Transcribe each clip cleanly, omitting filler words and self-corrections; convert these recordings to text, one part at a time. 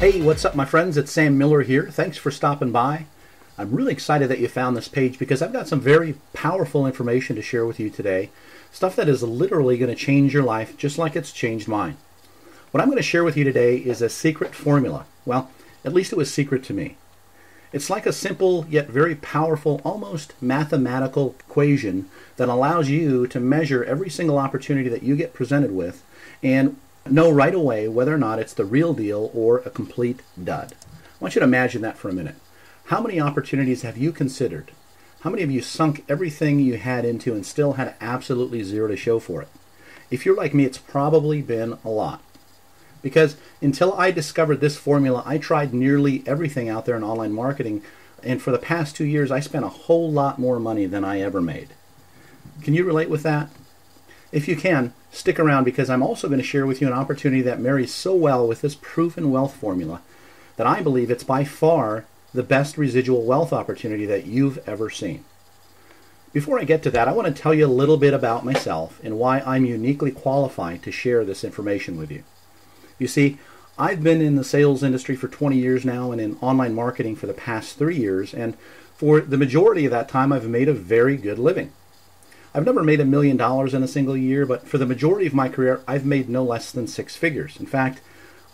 Hey, what's up, my friends? It's Sam Miller here. Thanks for stopping by. I'm really excited that you found this page because I've got some very powerful information to share with you today. Stuff that is literally going to change your life just like it's changed mine. What I'm going to share with you today is a secret formula. Well, at least it was secret to me. It's like a simple yet very powerful, almost mathematical equation that allows you to measure every single opportunity that you get presented with and know right away whether or not it's the real deal or a complete dud. I want you to imagine that for a minute. How many opportunities have you considered? How many of you sunk everything you had into and still had absolutely zero to show for it? If you're like me, it's probably been a lot. Because until I discovered this formula, I tried nearly everything out there in online marketing, and for the past 2 years, I spent a whole lot more money than I ever made. Can you relate with that? If you can, stick around because I'm also going to share with you an opportunity that marries so well with this proven wealth formula that I believe it's by far the best residual wealth opportunity that you've ever seen. Before I get to that, I want to tell you a little bit about myself and why I'm uniquely qualified to share this information with you. You see, I've been in the sales industry for 20 years now and in online marketing for the past 3 years, and for the majority of that time I've made a very good living. I've never made $1 million in a single year, but for the majority of my career, I've made no less than 6 figures. In fact,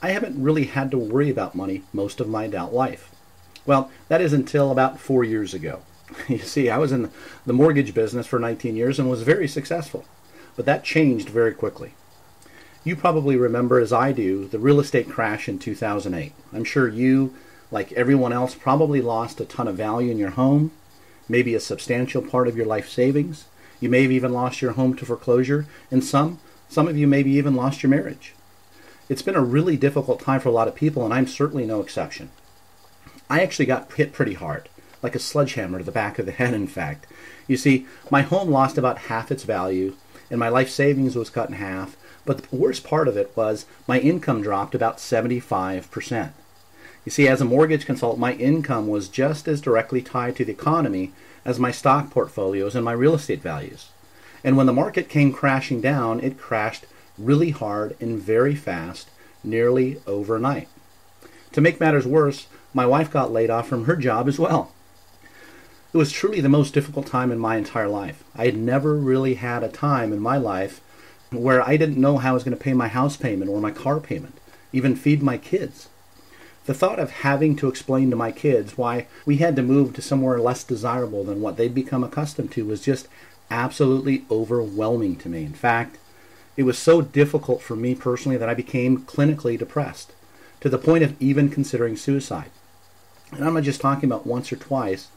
I haven't really had to worry about money most of my adult life. Well, that is until about 4 years ago. You see, I was in the mortgage business for 19 years and was very successful, but that changed very quickly. You probably remember, as I do, the real estate crash in 2008. I'm sure you, like everyone else, probably lost a ton of value in your home, maybe a substantial part of your life savings. You may have even lost your home to foreclosure, and some of you maybe even lost your marriage. It's been a really difficult time for a lot of people, and I'm certainly no exception. I actually got hit pretty hard, like a sledgehammer to the back of the head, in fact. You see, my home lost about half its value, and my life savings was cut in half, but the worst part of it was my income dropped about 75%. You see, as a mortgage consultant, my income was just as directly tied to the economy as my stock portfolios and my real estate values. And when the market came crashing down, it crashed really hard and very fast, nearly overnight. To make matters worse, my wife got laid off from her job as well. It was truly the most difficult time in my entire life. I had never really had a time in my life where I didn't know how I was going to pay my house payment or my car payment, even feed my kids. The thought of having to explain to my kids why we had to move to somewhere less desirable than what they'd become accustomed to was just absolutely overwhelming to me. In fact, it was so difficult for me personally that I became clinically depressed, to the point of even considering suicide. And I'm not just talking about once or twice,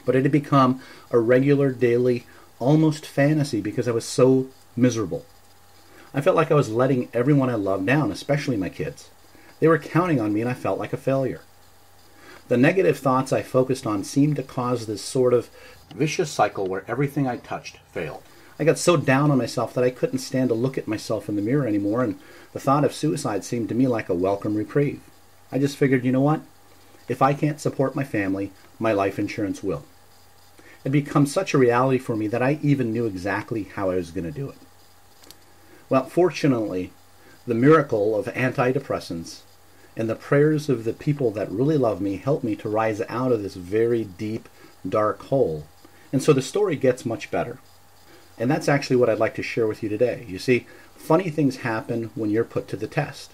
but it had become a regular, daily, almost fantasy because I was so miserable. I felt like I was letting everyone I loved down, especially my kids. They were counting on me and I felt like a failure. The negative thoughts I focused on seemed to cause this sort of vicious cycle where everything I touched failed. I got so down on myself that I couldn't stand to look at myself in the mirror anymore, and the thought of suicide seemed to me like a welcome reprieve. I just figured, you know what? If I can't support my family, my life insurance will. It had become such a reality for me that I even knew exactly how I was going to do it. Well, fortunately, the miracle of antidepressants and the prayers of the people that really love me helped me to rise out of this very deep, dark hole. And so the story gets much better. And that's actually what I'd like to share with you today. You see, funny things happen when you're put to the test.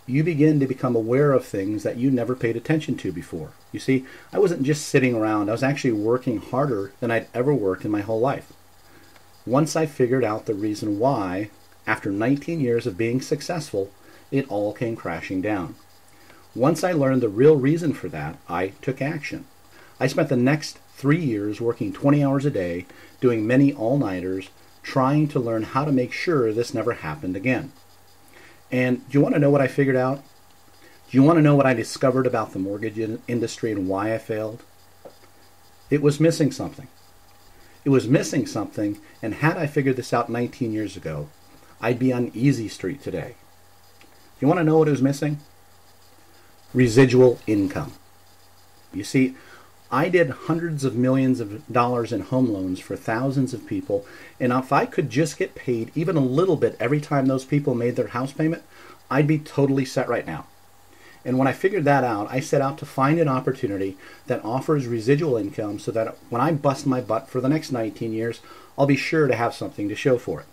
You begin to become aware of things that you never paid attention to before. You see, I wasn't just sitting around. I was actually working harder than I'd ever worked in my whole life. Once I figured out the reason why, after 19 years of being successful, it all came crashing down. Once I learned the real reason for that, I took action. I spent the next 3 years working 20 hours a day, doing many all-nighters, trying to learn how to make sure this never happened again. And do you want to know what I figured out? Do you want to know what I discovered about the mortgage industry and why I failed? It was missing something. It was missing something, and had I figured this out 19 years ago, I'd be on easy street today. You want to know what it was missing? Residual income. You see, I did hundreds of millions of dollars in home loans for thousands of people, and if I could just get paid even a little bit every time those people made their house payment, I'd be totally set right now. And when I figured that out, I set out to find an opportunity that offers residual income so that when I bust my butt for the next 19 years, I'll be sure to have something to show for it.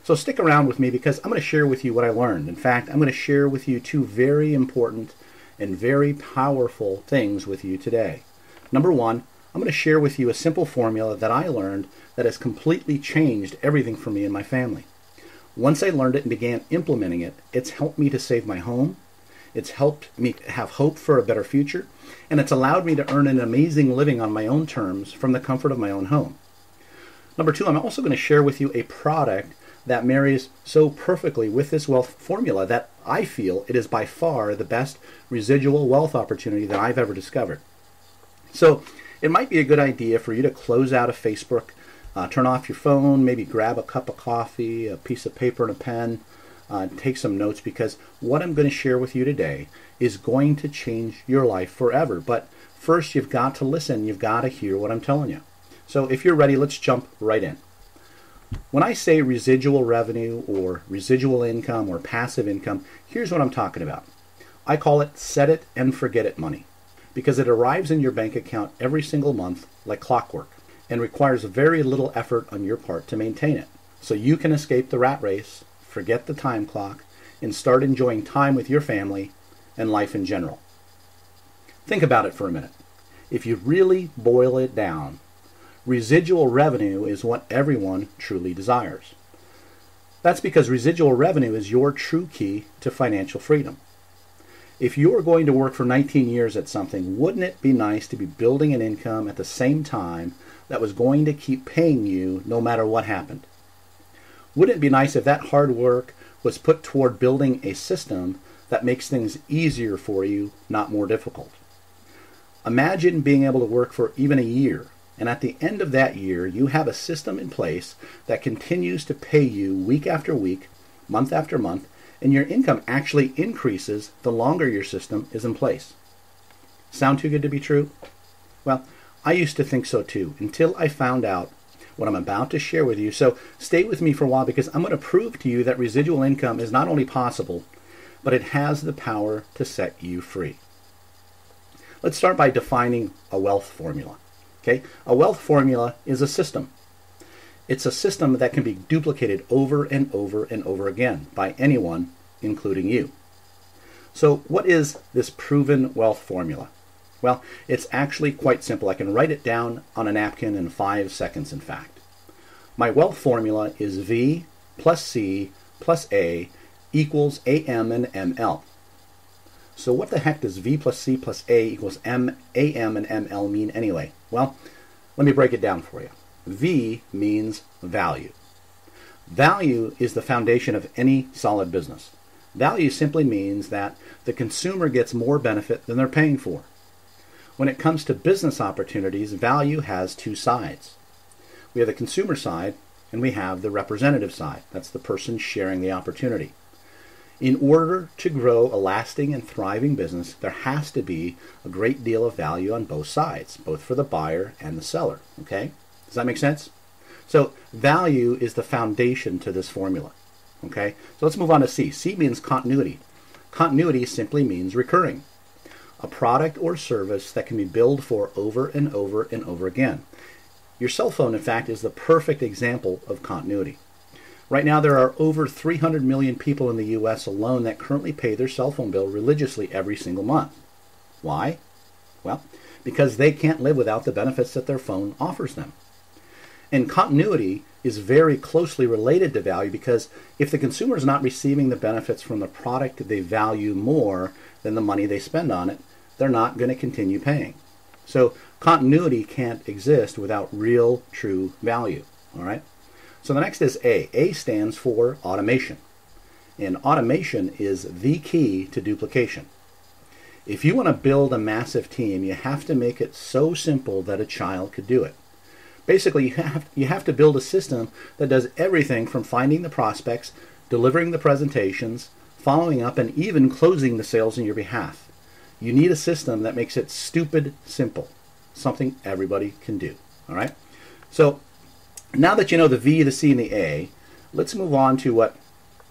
So stick around with me because I'm going to share with you what I learned. In fact, I'm going to share with you two very important and very powerful things with you today. Number one, I'm going to share with you a simple formula that I learned that has completely changed everything for me and my family. Once I learned it and began implementing it, it's helped me to save my home, it's helped me have hope for a better future, and it's allowed me to earn an amazing living on my own terms from the comfort of my own home. Number two, I'm also going to share with you a product that marries so perfectly with this wealth formula that I feel it is by far the best residual wealth opportunity that I've ever discovered. So it might be a good idea for you to close out of Facebook, turn off your phone, maybe grab a cup of coffee, a piece of paper and a pen, take some notes, because what I'm going to share with you today is going to change your life forever. But first, you've got to listen. You've got to hear what I'm telling you. So if you're ready, let's jump right in. When I say residual revenue or residual income or passive income, here's what I'm talking about. I call it set it and forget it money because it arrives in your bank account every single month like clockwork and requires very little effort on your part to maintain it. So you can escape the rat race, forget the time clock, and start enjoying time with your family and life in general. Think about it for a minute. If you really boil it down, residual revenue is what everyone truly desires. That's because residual revenue is your true key to financial freedom. If you're going to work for 19 years at something, wouldn't it be nice to be building an income at the same time that was going to keep paying you no matter what happened? Wouldn't it be nice if that hard work was put toward building a system that makes things easier for you, not more difficult? Imagine being able to work for even a year, and at the end of that year, you have a system in place that continues to pay you week after week, month after month, and your income actually increases the longer your system is in place. Sound too good to be true? Well, I used to think so too, until I found out what I'm about to share with you. So stay with me for a while because I'm going to prove to you that residual income is not only possible, but it has the power to set you free. Let's start by defining a wealth formula. Okay? A wealth formula is a system. It's a system that can be duplicated over and over and over again by anyone, including you. So what is this proven wealth formula? Well, it's actually quite simple. I can write it down on a napkin in 5 seconds, in fact. My wealth formula is V plus C plus A equals AM and ML. So what the heck does V plus C plus A equals AM and ML mean anyway? Well, let me break it down for you. V means value. Value is the foundation of any solid business. Value simply means that the consumer gets more benefit than they're paying for. When it comes to business opportunities, value has two sides. We have the consumer side and we have the representative side. That's the person sharing the opportunity. In order to grow a lasting and thriving business, there has to be a great deal of value on both sides, both for the buyer and the seller. Okay? Does that make sense? So value is the foundation to this formula. Okay? So let's move on to C. C means continuity. Continuity simply means recurring. A product or service that can be billed for over and over and over again. Your cell phone, in fact, is the perfect example of continuity. Right now, there are over 300 million people in the U.S. alone that currently pay their cell phone bill religiously every single month. Why? Well, because they can't live without the benefits that their phone offers them. And continuity is very closely related to value because if the consumer is not receiving the benefits from the product they value more than the money they spend on it, they're not going to continue paying. So continuity can't exist without real, true value. All right? So the next is A. A stands for automation. And automation is the key to duplication. If you want to build a massive team, you have to make it so simple that a child could do it. Basically, you have to build a system that does everything from finding the prospects, delivering the presentations, following up, and even closing the sales on your behalf. You need a system that makes it stupid simple, something everybody can do. All right? So now that you know the V, the C, and the A, let's move on to what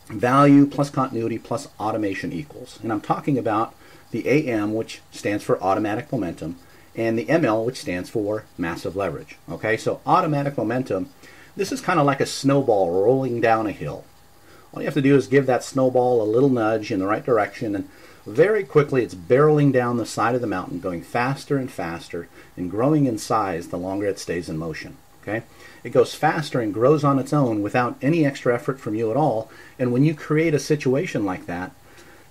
value plus continuity plus automation equals. And I'm talking about the AM, which stands for automatic momentum, and the ML, which stands for massive leverage. Okay, so automatic momentum, this is kind of like a snowball rolling down a hill. All you have to do is give that snowball a little nudge in the right direction, and very quickly it's barreling down the side of the mountain, going faster and faster and growing in size the longer it stays in motion. Okay, it goes faster and grows on its own without any extra effort from you at all. And when you create a situation like that,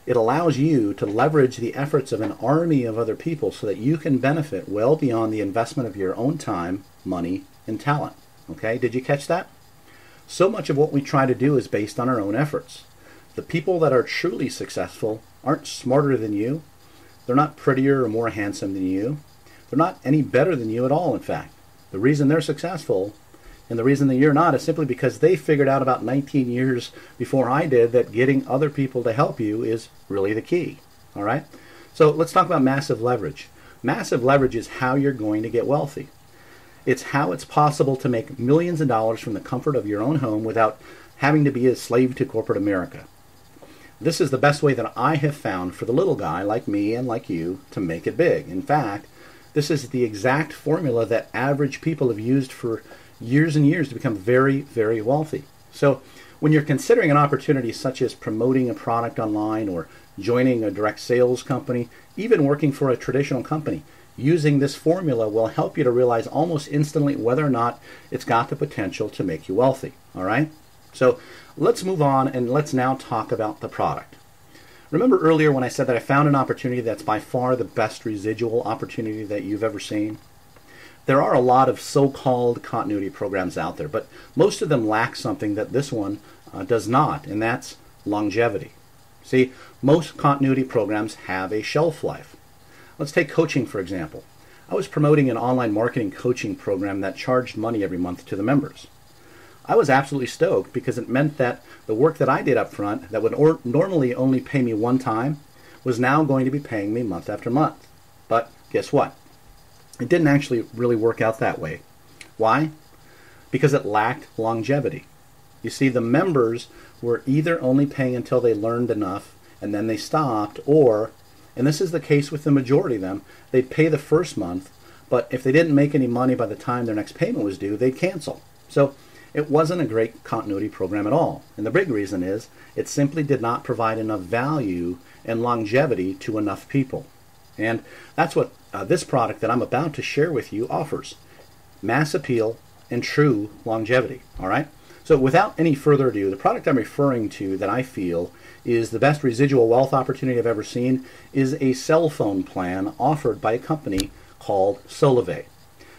it allows you to leverage the efforts of an army of other people so that you can benefit well beyond the investment of your own time, money, and talent. Okay, did you catch that? So much of what we try to do is based on our own efforts. The people that are truly successful aren't smarter than you. They're not prettier or more handsome than you. They're not any better than you at all, in fact. The reason they're successful and the reason that you're not is simply because they figured out about 19 years before I did that getting other people to help you is really the key. All right? So let's talk about massive leverage. Massive leverage is how you're going to get wealthy. It's how it's possible to make millions of dollars from the comfort of your own home without having to be a slave to corporate America. This is the best way that I have found for the little guy like me and like you to make it big. In fact, this is the exact formula that average people have used for years and years to become very, very wealthy. So when you're considering an opportunity such as promoting a product online or joining a direct sales company, even working for a traditional company, using this formula will help you to realize almost instantly whether or not it's got the potential to make you wealthy. All right? So let's move on and let's now talk about the product. Remember earlier when I said that I found an opportunity that's by far the best residual opportunity that you've ever seen? There are a lot of so-called continuity programs out there, but most of them lack something that this one does not, and that's longevity. See, most continuity programs have a shelf life. Let's take coaching, for example. I was promoting an online marketing coaching program that charged money every month to the members. I was absolutely stoked because it meant that the work that I did up front that would normally only pay me one time was now going to be paying me month after month. But guess what? It didn't actually really work out that way. Why? Because it lacked longevity. You see, the members were either only paying until they learned enough and then they stopped, or, and this is the case with the majority of them, they'd pay the first month, but if they didn't make any money by the time their next payment was due, they'd cancel. So it wasn't a great continuity program at all. And the big reason is it simply did not provide enough value and longevity to enough people. And that's what this product that I'm about to share with you offers. Mass appeal and true longevity. All right? So without any further ado, the product I'm referring to that I feel is the best residual wealth opportunity I've ever seen is a cell phone plan offered by a company called Solavei.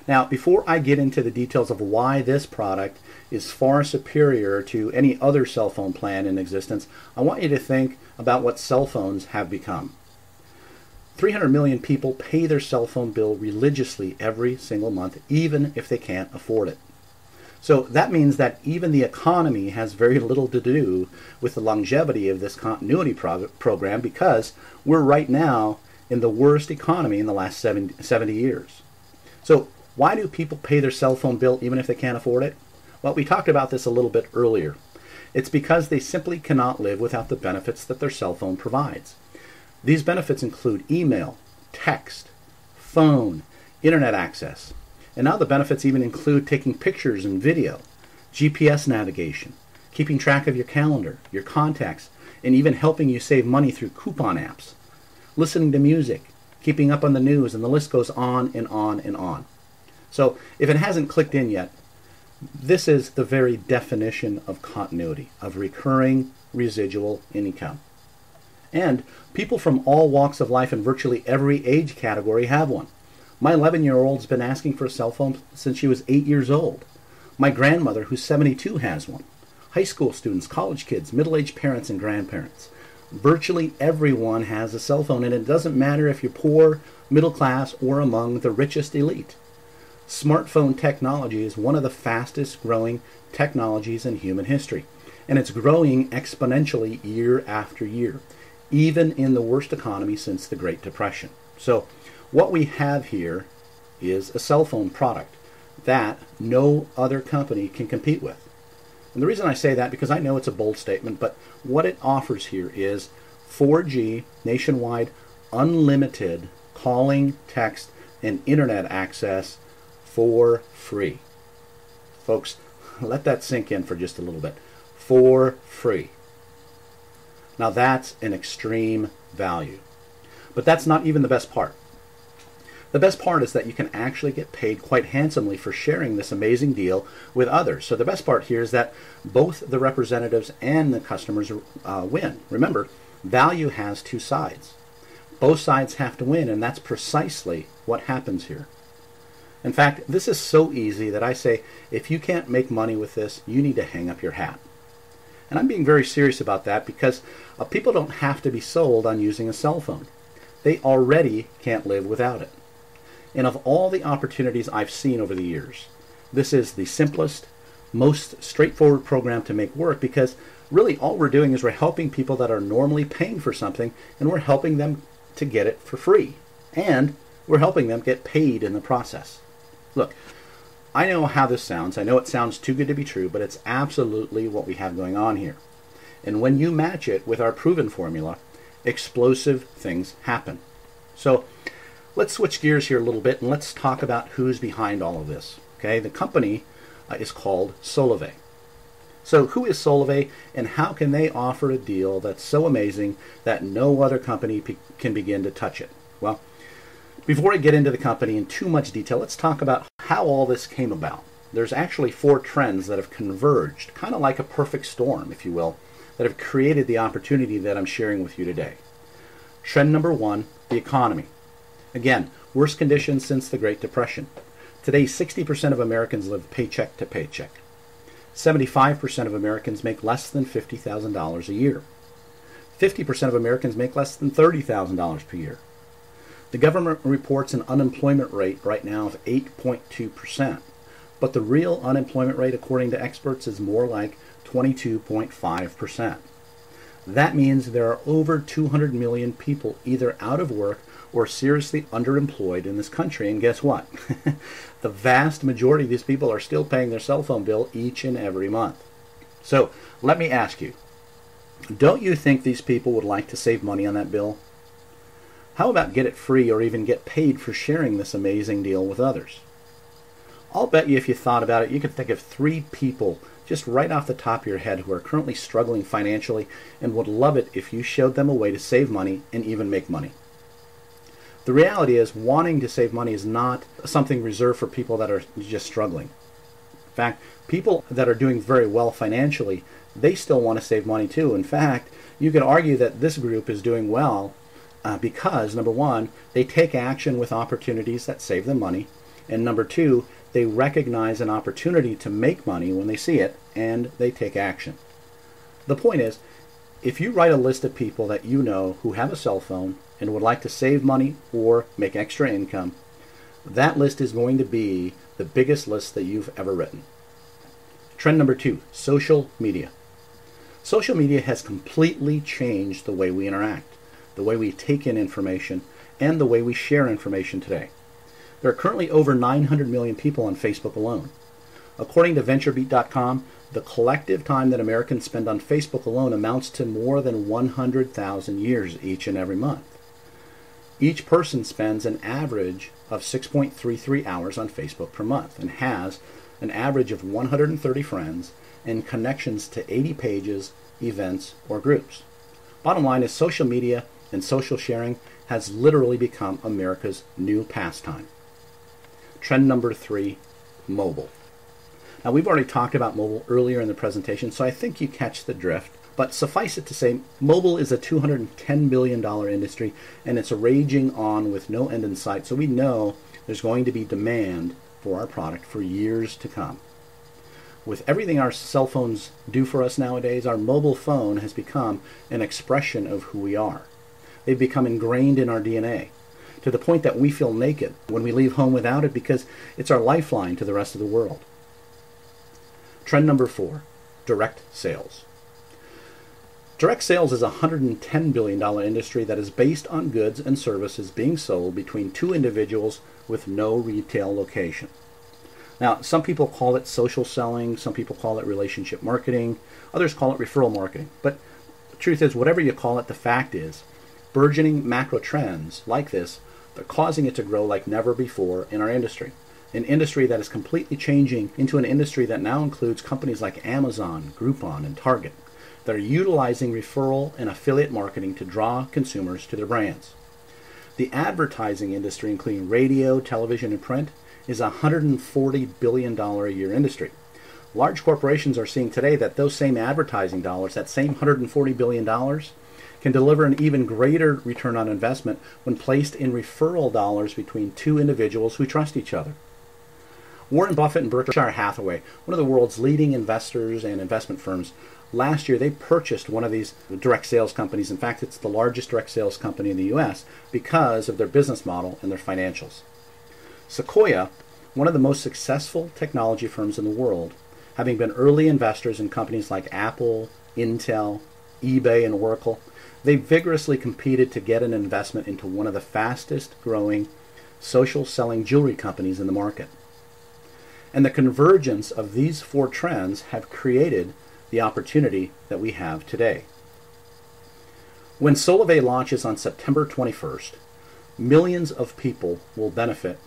Now, before I get into the details of why this product is far superior to any other cell phone plan in existence, I want you to think about what cell phones have become. 300 million people pay their cell phone bill religiously every single month, even if they can't afford it. So that means that even the economy has very little to do with the longevity of this continuity program because we're right now in the worst economy in the last 70 years. So why do people pay their cell phone bill even if they can't afford it? Well, we talked about this a little bit earlier. It's because they simply cannot live without the benefits that their cell phone provides. These benefits include email, text, phone, internet access. And now the benefits even include taking pictures and video, GPS navigation, keeping track of your calendar, your contacts, and even helping you save money through coupon apps, listening to music, keeping up on the news, and the list goes on and on and on. So if it hasn't clicked in yet, this is the very definition of continuity, of recurring residual income. And people from all walks of life and virtually every age category have one. My 11-year-old's been asking for a cell phone since she was 8 years old. My grandmother, who's 72, has one. High school students, college kids, middle-aged parents, and grandparents. Virtually everyone has a cell phone, and it doesn't matter if you're poor, middle class, or among the richest elite. Smartphone technology is one of the fastest growing technologies in human history, and it's growing exponentially year after year, even in the worst economy since the Great Depression. So what we have here is a cell phone product that no other company can compete with. And the reason I say that, because I know it's a bold statement, but what it offers here is 4G nationwide unlimited calling, text, and internet access for free. Folks, let that sink in for just a little bit. For free. Now that's an extreme value. But that's not even the best part. The best part is that you can actually get paid quite handsomely for sharing this amazing deal with others. So the best part here is that both the representatives and the customers win. Remember, value has two sides. Both sides have to win, and that's precisely what happens here. In fact, this is so easy that I say, if you can't make money with this, you need to hang up your hat. And I'm being very serious about that, because people don't have to be sold on using a cell phone. They already can't live without it. And of all the opportunities I've seen over the years, this is the simplest, most straightforward program to make work, because really all we're doing is we're helping people that are normally paying for something, and we're helping them to get it for free. And we're helping them get paid in the process. Look, I know how this sounds. I know it sounds too good to be true, but it's absolutely what we have going on here. And when you match it with our proven formula, explosive things happen. So let's switch gears here a little bit, and let's talk about who's behind all of this. Okay, the company is called Solavei. So who is Solavei, and how can they offer a deal that's so amazing that no other company can begin to touch it? Well, before I get into the company in too much detail, let's talk about how all this came about. There's actually 4 trends that have converged, kind of like a perfect storm, if you will, that have created the opportunity that I'm sharing with you today. Trend number 1, the economy. Again, worst conditions since the Great Depression. Today, 60% of Americans live paycheck to paycheck. 75% of Americans make less than $50,000 a year. 50% of Americans make less than $30,000 per year. The government reports an unemployment rate right now of 8.2%, but the real unemployment rate, according to experts, is more like 22.5%. That means there are over 200 million people either out of work or seriously underemployed in this country. And guess what? The vast majority of these people are still paying their cell phone bill each and every month. So let me ask you, don't you think these people would like to save money on that bill? How about get it free or even get paid for sharing this amazing deal with others? I'll bet you if you thought about it, you could think of 3 people just right off the top of your head who are currently struggling financially and would love it if you showed them a way to save money and even make money. The reality is, wanting to save money is not something reserved for people that are just struggling. In fact, people that are doing very well financially, they still want to save money too. In fact, you could argue that this group is doing well because, number 1, they take action with opportunities that save them money, and number 2, they recognize an opportunity to make money when they see it, and they take action. The point is, if you write a list of people that you know who have a cell phone and would like to save money or make extra income, that list is going to be the biggest list that you've ever written. Trend number 2, social media. Social media has completely changed the way we interact, the way we take in information, and the way we share information today. There are currently over 900 million people on Facebook alone. According to VentureBeat.com, the collective time that Americans spend on Facebook alone amounts to more than 100,000 years each and every month. Each person spends an average of 6.33 hours on Facebook per month and has an average of 130 friends and connections to 80 pages, events, or groups. Bottom line is, social media and social sharing has literally become America's new pastime. Trend number 3, mobile. Now, we've already talked about mobile earlier in the presentation, so I think you catch the drift. But suffice it to say, mobile is a $210 billion industry, and it's raging on with no end in sight. So we know there's going to be demand for our product for years to come. With everything our cell phones do for us nowadays, our mobile phone has become an expression of who we are. They've become ingrained in our DNA, to the point that we feel naked when we leave home without it, because it's our lifeline to the rest of the world. Trend number 4, direct sales. Direct sales is a $110 billion industry that is based on goods and services being sold between 2 individuals with no retail location. Now, some people call it social selling, some people call it relationship marketing, others call it referral marketing. But the truth is, whatever you call it, the fact is, burgeoning macro trends like this, they're causing it to grow like never before in our industry. An industry that is completely changing into an industry that now includes companies like Amazon, Groupon, and Target that are utilizing referral and affiliate marketing to draw consumers to their brands. The advertising industry, including radio, television, and print, is a $140 billion a year industry. Large corporations are seeing today that those same advertising dollars, that same $140 billion, can deliver an even greater return on investment when placed in referral dollars between two individuals who trust each other. Warren Buffett and Berkshire Hathaway, one of the world's leading investors and investment firms, last year they purchased one of these direct sales companies. In fact, it's the largest direct sales company in the U.S. because of their business model and their financials. Sequoia, one of the most successful technology firms in the world, having been early investors in companies like Apple, Intel, eBay, and Oracle, they vigorously competed to get an investment into one of the fastest growing social selling jewelry companies in the market. And the convergence of these four trends have created the opportunity that we have today. When Solavei launches on September 21st, millions of people will benefit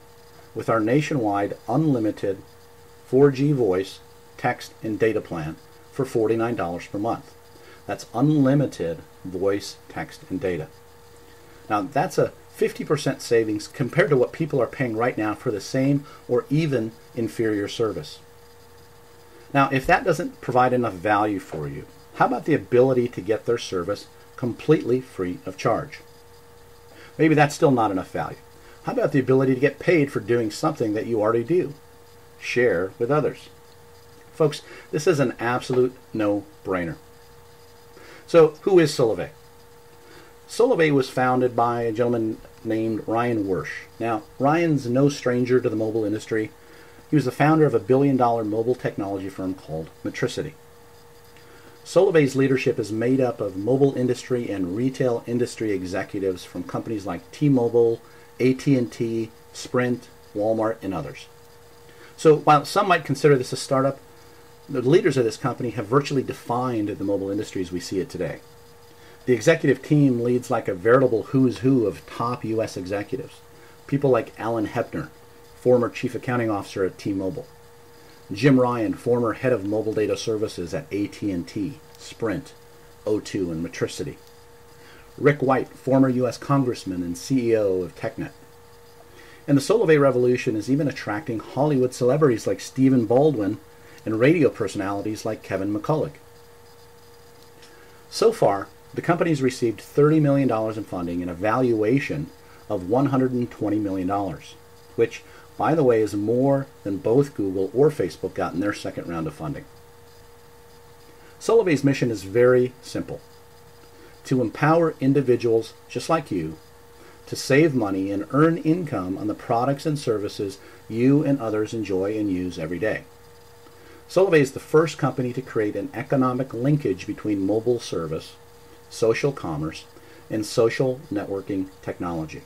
with our nationwide unlimited 4G voice, text, and data plan for $49 per month. That's unlimited voice, text, and data. Now that's a 50% savings compared to what people are paying right now for the same or even inferior service. Now, if that doesn't provide enough value for you, how about the ability to get their service completely free of charge? Maybe that's still not enough value. How about the ability to get paid for doing something that you already do? Share with others. Folks, this is an absolute no-brainer. So, who is Solavei? Solavei was founded by a gentleman named Ryan Wersch. Now, Ryan's no stranger to the mobile industry. He was the founder of a billion-dollar mobile technology firm called Metricity. Solavei's leadership is made up of mobile industry and retail industry executives from companies like T-Mobile, AT&T, Sprint, Walmart, and others. So while some might consider this a startup, the leaders of this company have virtually defined the mobile industry as we see it today. The executive team leads like a veritable who's who of top U.S. executives. People like Alan Hepner, former chief accounting officer at T-Mobile. Jim Ryan, former head of mobile data services at AT&T, Sprint, O2, and Metricity. Rick White, former U.S. congressman and CEO of TechNet. And the Solavei revolution is even attracting Hollywood celebrities like Stephen Baldwin and radio personalities like Kevin McCulloch. So far, the company's received $30 million in funding and a valuation of $120 million, which, by the way, is more than both Google or Facebook got in their second round of funding. Solavei's mission is very simple: to empower individuals just like you to save money and earn income on the products and services you and others enjoy and use every day. Solavei is the first company to create an economic linkage between mobile service, social commerce, and social networking technology.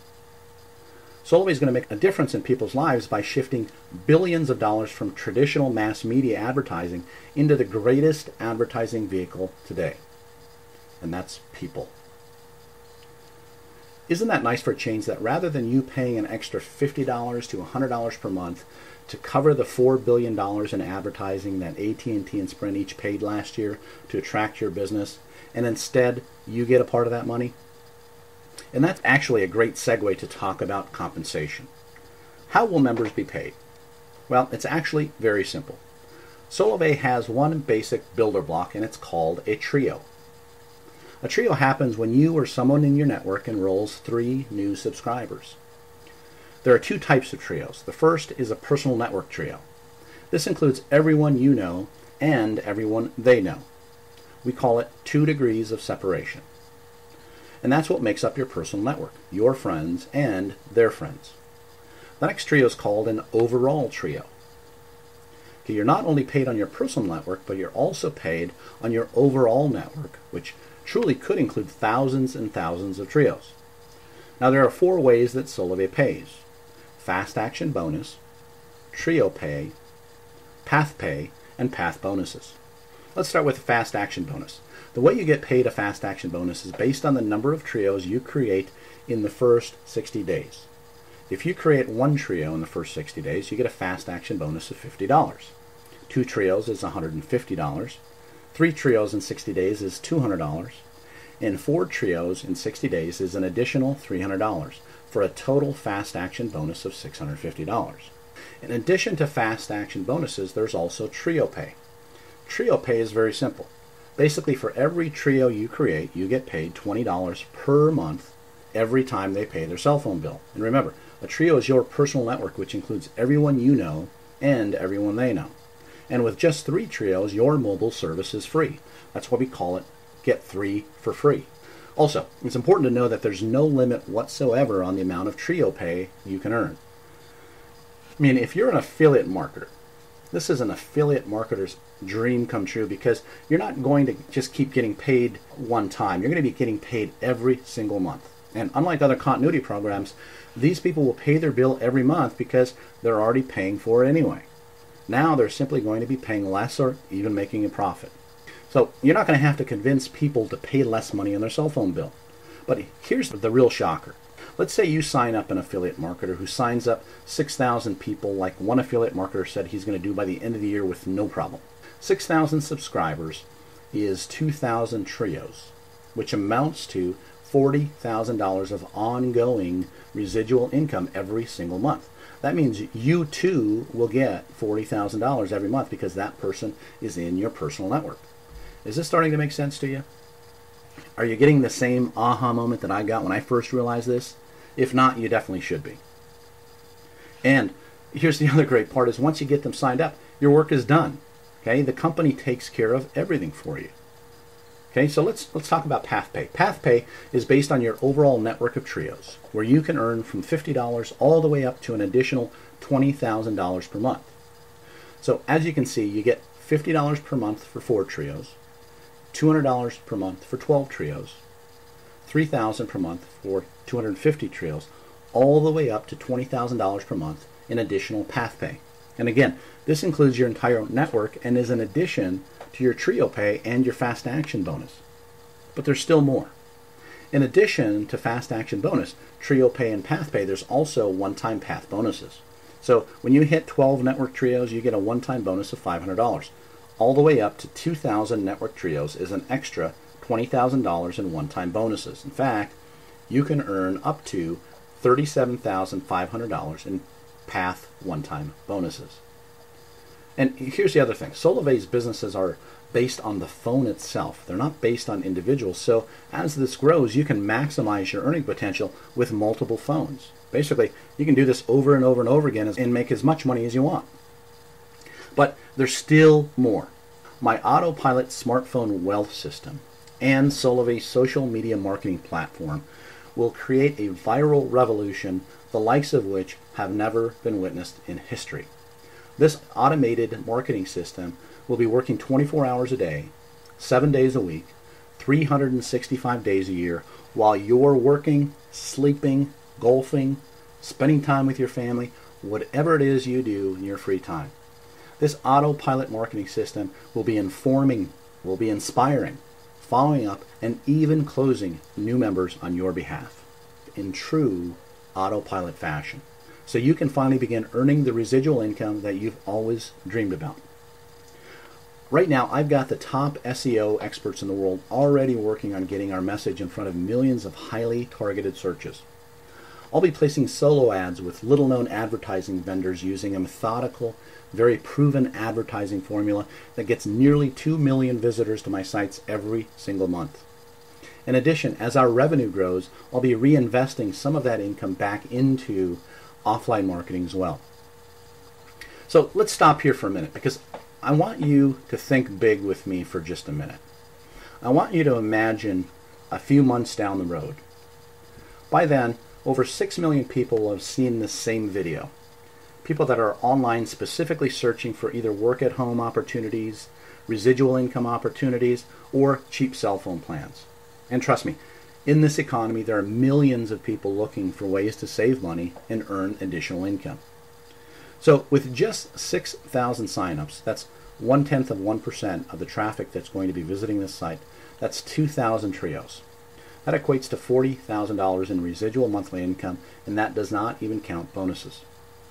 Solavei is going to make a difference in people's lives by shifting billions of dollars from traditional mass media advertising into the greatest advertising vehicle today, and that's people. Isn't that nice for a change, that rather than you paying an extra $50 to $100 per month to cover the $4 billion in advertising that AT&T and Sprint each paid last year to attract your business, and instead you get a part of that money? And that's actually a great segue to talk about compensation. How will members be paid? Well, it's actually very simple. Solavei has one basic builder block, and it's called a trio. A trio happens when you or someone in your network enrolls 3 new subscribers. There are 2 types of trios. The first is a personal network trio. This includes everyone you know and everyone they know. We call it 2 degrees of separation. And that's what makes up your personal network, your friends and their friends. The next trio is called an overall trio. Okay, you're not only paid on your personal network, but you're also paid on your overall network, which truly could include thousands and thousands of trios. Now there are 4 ways that Solavei pays: fast action bonus, trio pay, path pay, and path bonuses. Let's start with a fast action bonus. The way you get paid a fast action bonus is based on the number of trios you create in the first 60 days. If you create one trio in the first 60 days, you get a fast action bonus of $50. 2 trios is $150. 3 trios in 60 days is $200. And 4 trios in 60 days is an additional $300 for a total fast action bonus of $650. In addition to fast action bonuses, there's also trio pay. Trio pay is very simple. Basically, for every trio you create, you get paid $20 per month every time they pay their cell phone bill. And remember, a trio is your personal network, which includes everyone you know and everyone they know. And with just 3 trios, your mobile service is free. That's why we call it Get 3 for free. Also, it's important to know that there's no limit whatsoever on the amount of trio pay you can earn. I mean, if you're an affiliate marketer, this is an affiliate marketer's dream come true, because you're not going to just keep getting paid one time. You're going to be getting paid every single month. And unlike other continuity programs, these people will pay their bill every month because they're already paying for it anyway. Now they're simply going to be paying less or even making a profit. So you're not going to have to convince people to pay less money on their cell phone bill. But here's the real shocker. Let's say you sign up an affiliate marketer who signs up 6,000 people like one affiliate marketer said he's going to do by the end of the year with no problem. 6,000 subscribers is 2,000 trios, which amounts to $40,000 of ongoing residual income every single month. That means you too will get $40,000 every month because that person is in your personal network. Is this starting to make sense to you? Are you getting the same aha moment that I got when I first realized this? If not, you definitely should be. And here's the other great part is once you get them signed up, your work is done. Okay, the company takes care of everything for you. Okay, so let's talk about path pay. Path pay is based on your overall network of trios, where you can earn from $50 all the way up to an additional $20,000 per month. So as you can see, you get $50 per month for 4 trios, $200 per month for 12 trios, $3,000 per month for 250 trios, all the way up to $20,000 per month in additional path pay. And again, this includes your entire network and is in addition to your trio pay and your fast action bonus. But there's still more. In addition to fast action bonus, trio pay, and path pay, there's also one-time path bonuses. So when you hit 12 network trios, you get a one-time bonus of $500. All the way up to 2,000 network trios is an extra $20,000 in one-time bonuses. In fact, you can earn up to $37,500 in path one-time bonuses. And here's the other thing. Solavei's businesses are based on the phone itself. They're not based on individuals. So as this grows, you can maximize your earning potential with multiple phones. Basically, you can do this over and over and over again and make as much money as you want. But there's still more. My autopilot smartphone wealth system and Solavei social media marketing platform will create a viral revolution, the likes of which have never been witnessed in history. This automated marketing system will be working 24 hours a day, 7 days a week, 365 days a year, while you're working, sleeping, golfing, spending time with your family, whatever it is you do in your free time. This autopilot marketing system will be informing, will be inspiring, following up, and even closing new members on your behalf in true autopilot fashion. So you can finally begin earning the residual income that you've always dreamed about. Right now, I've got the top SEO experts in the world already working on getting our message in front of millions of highly targeted searches. I'll be placing solo ads with little-known advertising vendors using a methodical, very proven advertising formula that gets nearly 2 million visitors to my sites every single month. In addition, as our revenue grows, I'll be reinvesting some of that income back into offline marketing as well. So let's stop here for a minute because I want you to think big with me for just a minute. I want you to imagine a few months down the road. By then, over 6 million people will have seen this same video. People that are online specifically searching for either work-at-home opportunities, residual income opportunities, or cheap cell phone plans. And trust me, in this economy, there are millions of people looking for ways to save money and earn additional income. So with just 6,000 signups, that's 0.1% of the traffic that's going to be visiting this site. That's 2,000 trios. That equates to $40,000 in residual monthly income, and that does not even count bonuses.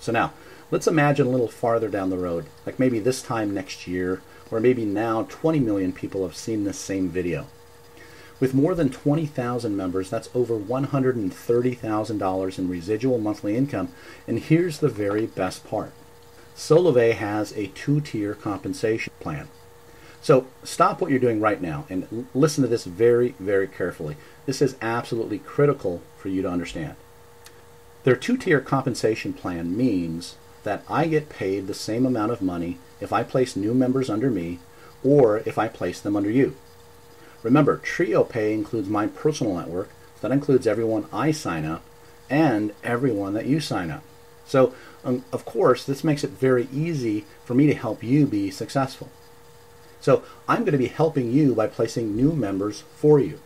So now, let's imagine a little farther down the road, like maybe this time next year, or maybe now 20 million people have seen this same video. With more than 20,000 members, that's over $130,000 in residual monthly income, and here's the very best part. Solavei has a 2-tier compensation plan. So stop what you're doing right now and listen to this very, very carefully. This is absolutely critical for you to understand. Their 2-tier compensation plan means that I get paid the same amount of money if I place new members under me or if I place them under you. Remember, Trio Pay includes my personal network. That includes everyone I sign up and everyone that you sign up. So, of course, this makes it very easy for me to help you be successful. So I'm going to be helping you by placing new members for you.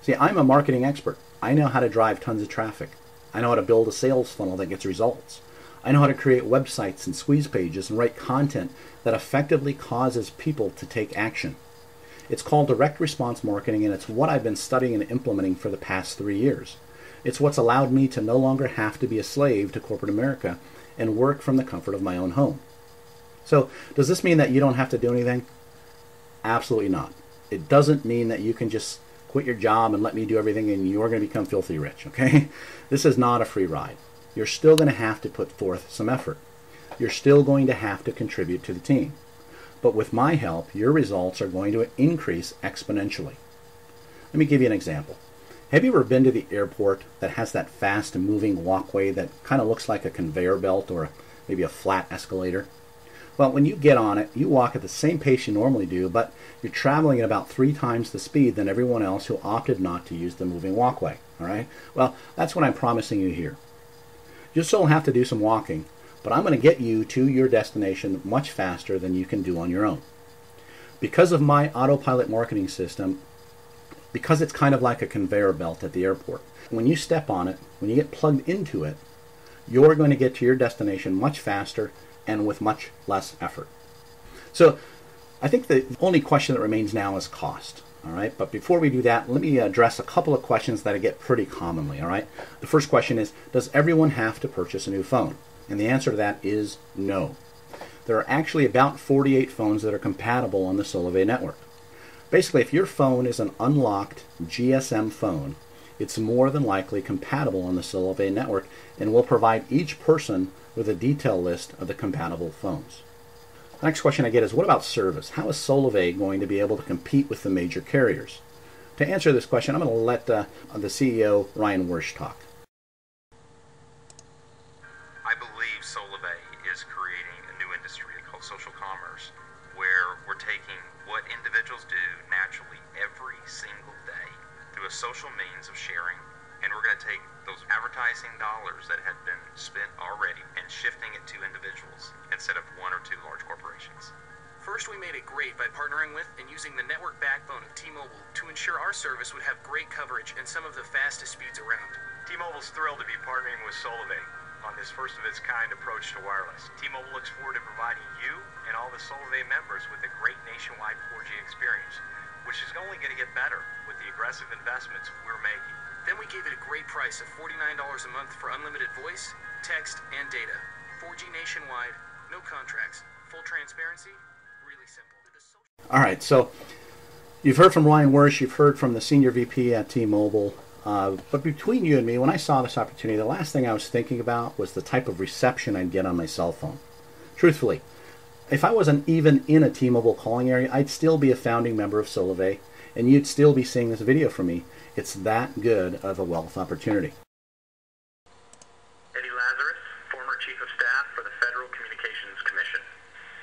See, I'm a marketing expert. I know how to drive tons of traffic. I know how to build a sales funnel that gets results. I know how to create websites and squeeze pages and write content that effectively causes people to take action. It's called direct response marketing, and it's what I've been studying and implementing for the past 3 years. It's what's allowed me to no longer have to be a slave to corporate America and work from the comfort of my own home. So, does this mean that you don't have to do anything? Absolutely not. It doesn't mean that you can just quit your job and let me do everything and you're going to become filthy rich, okay? This is not a free ride. You're still going to have to put forth some effort. You're still going to have to contribute to the team. But with my help, your results are going to increase exponentially. Let me give you an example. Have you ever been to the airport that has that fast moving walkway that kind of looks like a conveyor belt or maybe a flat escalator? Well, when you get on it, you walk at the same pace you normally do, but you're traveling at about 3 times the speed than everyone else who opted not to use the moving walkway, all right? Well, that's what I'm promising you here. You still have to do some walking, but I'm going to get you to your destination much faster than you can do on your own. Because of my autopilot marketing system, because it's kind of like a conveyor belt at the airport, when you step on it, when you get plugged into it, you're going to get to your destination much faster and with much less effort. So I think the only question that remains now is cost. All right, but before we do that, let me address a couple of questions that I get pretty commonly. All right, the first question is, does everyone have to purchase a new phone? And the answer to that is no. There are actually about 48 phones that are compatible on the Solavei network. Basically, if your phone is an unlocked GSM phone, it's more than likely compatible on the Solavei network and will provide each person with a detail list of the compatible phones. The next question I get is, what about service? How is Solavei going to be able to compete with the major carriers? To answer this question, I'm going to let the CEO, Ryan Wersch, talk. I believe Solavei is creating a new industry called social commerce, where we're taking what individuals do naturally every single day through a social means of sharing, and we're going to take those advertising dollars that have been spent already and shifting it to individuals instead of 1 or 2 large corporations. First, we made it great by partnering with and using the network backbone of T-Mobile to ensure our service would have great coverage and some of the fastest speeds around. T-Mobile's thrilled to be partnering with Solavei on this first-of-its-kind approach to wireless. T-Mobile looks forward to providing you and all the Solavei members with a great nationwide 4G experience, which is only going to get better with the aggressive investments we're making. Then we gave it a great price of $49 a month for unlimited voice, text, and data. 4G nationwide, no contracts, full transparency, really simple. All right, so you've heard from Ryan Wersch, you've heard from the Senior VP at T-Mobile, but between you and me, when I saw this opportunity, the last thing I was thinking about was the type of reception I'd get on my cell phone. Truthfully, if I wasn't even in a T-Mobile calling area, I'd still be a founding member of Solavei, and you'd still be seeing this video from me. It's that good of a wealth opportunity. Eddie Lazarus, former Chief of Staff for the Federal Communications Commission.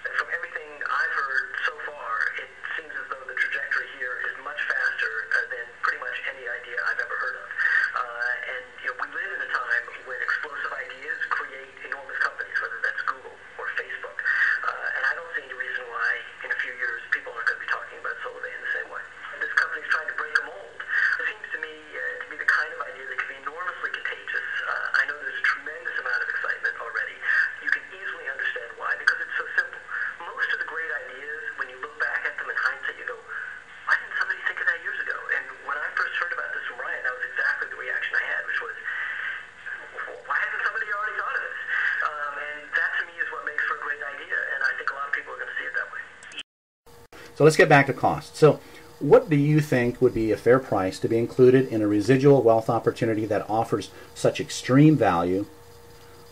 And from everything I've heard so far, it seems as though the trajectory here is much faster than pretty much any idea I've ever heard of. And we live in a time when explosive ideas create enormous companies, whether that's Google or Facebook. And I don't see any reason why in a few years people aren't going to be talking about Solavei in the same way. This company's trying to break a mold. It seems to me to be the kind of idea that can be enormously contagious. I know there's a tremendous amount of excitement already. You can easily So let's get back to cost. So what do you think would be a fair price to be included in a residual wealth opportunity that offers such extreme value,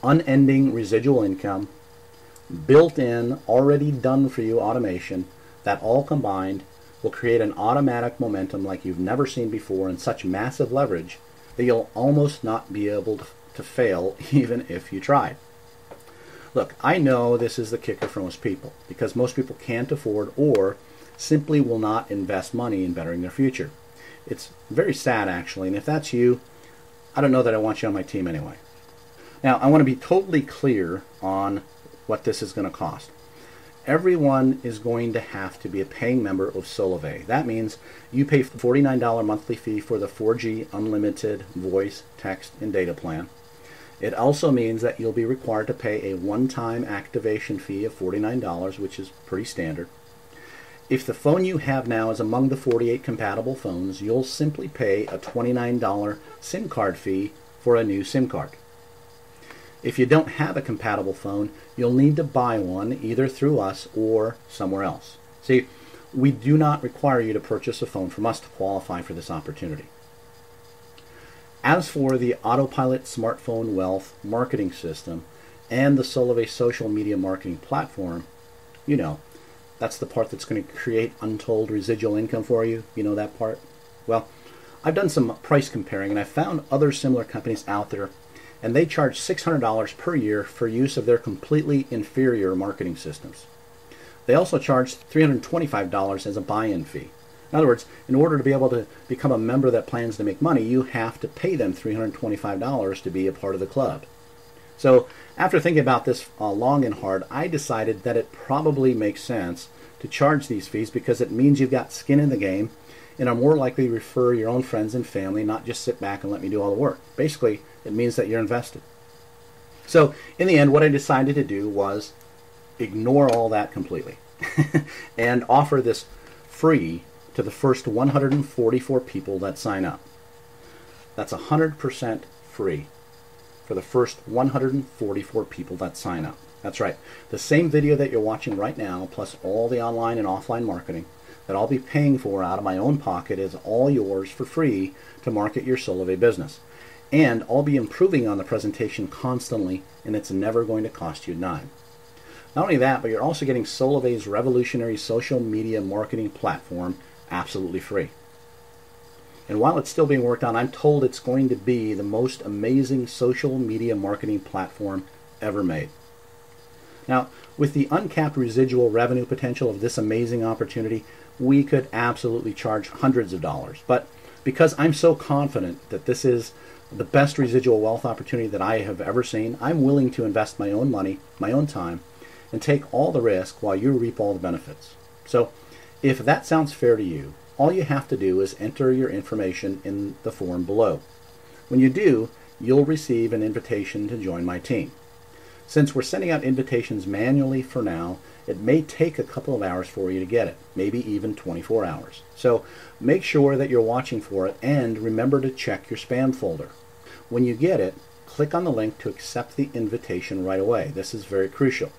unending residual income, built-in, already done for you automation, that all combined will create an automatic momentum like you've never seen before and such massive leverage that you'll almost not be able to fail even if you tried? Look, I know this is the kicker for most people because most people can't afford or simply will not invest money in bettering their future. It's very sad, actually, and if that's you, I don't know that I want you on my team anyway. Now, I want to be totally clear on what this is going to cost. Everyone is going to have to be a paying member of Solavei. That means you pay $49 monthly fee for the 4G unlimited voice, text, and data plan. It also means that you'll be required to pay a one-time activation fee of $49, which is pretty standard. If the phone you have now is among the 48 compatible phones, you'll simply pay a $29 SIM card fee for a new SIM card. If you don't have a compatible phone, you'll need to buy one either through us or somewhere else. See, we do not require you to purchase a phone from us to qualify for this opportunity. As for the Autopilot Smartphone Wealth Marketing System and the Solavei Social Media Marketing Platform, you know, that's the part that's going to create untold residual income for you. You know that part? Well, I've done some price comparing and I found other similar companies out there, and they charge $600 per year for use of their completely inferior marketing systems. They also charge $325 as a buy-in fee. In other words, in order to be able to become a member that plans to make money, you have to pay them $325 to be a part of the club. So after thinking about this long and hard, I decided that it probably makes sense to charge these fees because it means you've got skin in the game and are more likely to refer your own friends and family, not just sit back and let me do all the work. Basically, it means that you're invested. So in the end, what I decided to do was ignore all that completely and offer this free to the first 144 people that sign up. That's 100% free for the first 144 people that sign up. That's right. The same video that you're watching right now, plus all the online and offline marketing that I'll be paying for out of my own pocket, is all yours for free to market your Solavei business. And I'll be improving on the presentation constantly, and it's never going to cost you a dime. Not only that, but you're also getting Solavei's revolutionary social media marketing platform absolutely free. And while it's still being worked on, I'm told it's going to be the most amazing social media marketing platform ever made. Now, with the uncapped residual revenue potential of this amazing opportunity, we could absolutely charge hundreds of dollars. But because I'm so confident that this is the best residual wealth opportunity that I have ever seen, I'm willing to invest my own money, my own time, and take all the risk while you reap all the benefits. So if that sounds fair to you, all you have to do is enter your information in the form below. When you do, you'll receive an invitation to join my team. Since we're sending out invitations manually for now, it may take a couple of hours for you to get it, maybe even 24 hours. So make sure that you're watching for it and remember to check your spam folder. When you get it, click on the link to accept the invitation right away. This is very crucial.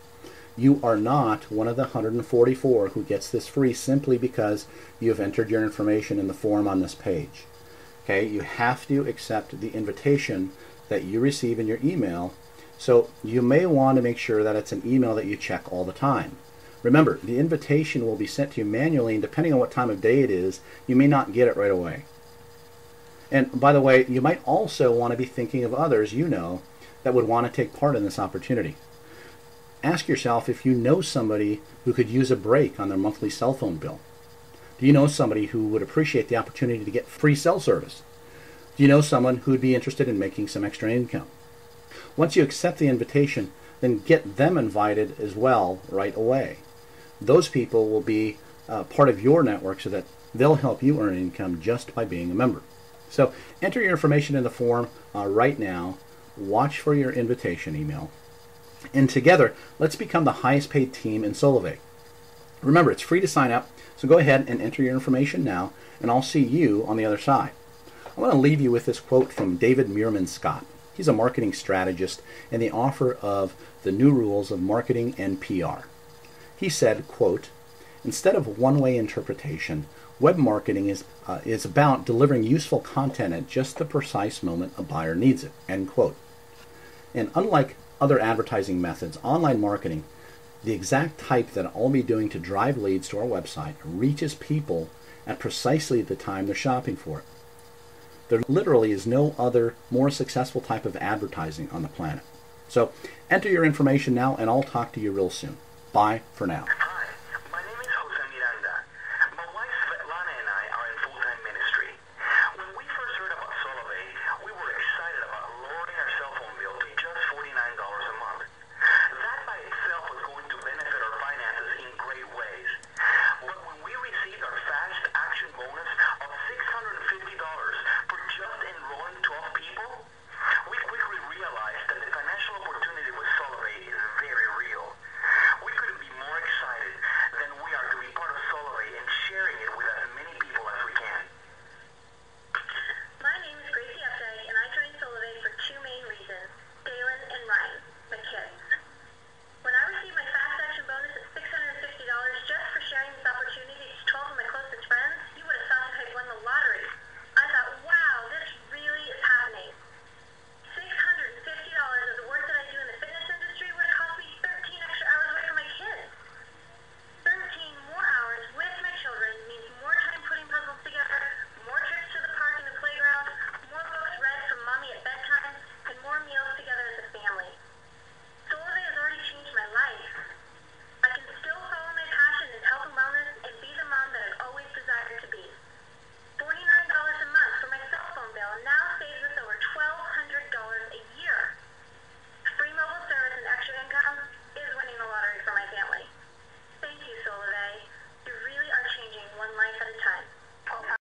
You are not one of the 144 who gets this free simply because you have entered your information in the form on this page. Okay, you have to accept the invitation that you receive in your email, so you may want to make sure that it's an email that you check all the time. Remember, the invitation will be sent to you manually, and depending on what time of day it is, you may not get it right away. And by the way, you might also want to be thinking of others you know that would want to take part in this opportunity. Ask yourself if you know somebody who could use a break on their monthly cell phone bill. Do you know somebody who would appreciate the opportunity to get free cell service? Do you know someone who would be interested in making some extra income? Once you accept the invitation, then get them invited as well right away. Those people will be part of your network so that they'll help you earn income just by being a member. So enter your information in the form right now. Watch for your invitation email. And together, let's become the highest paid team in Solavei. Remember, it's free to sign up, so go ahead and enter your information now, and I'll see you on the other side. I want to leave you with this quote from David Meerman Scott. He's a marketing strategist and the author of The New Rules of Marketing and PR. He said, quote, Instead of one-way interpretation, web marketing is about delivering useful content at just the precise moment a buyer needs it, end quote. And unlike other advertising methods, online marketing, the exact type that I'll be doing to drive leads to our website, reaches people at precisely the time they're shopping for it. There literally is no other more successful type of advertising on the planet. So enter your information now, and I'll talk to you real soon. Bye for now.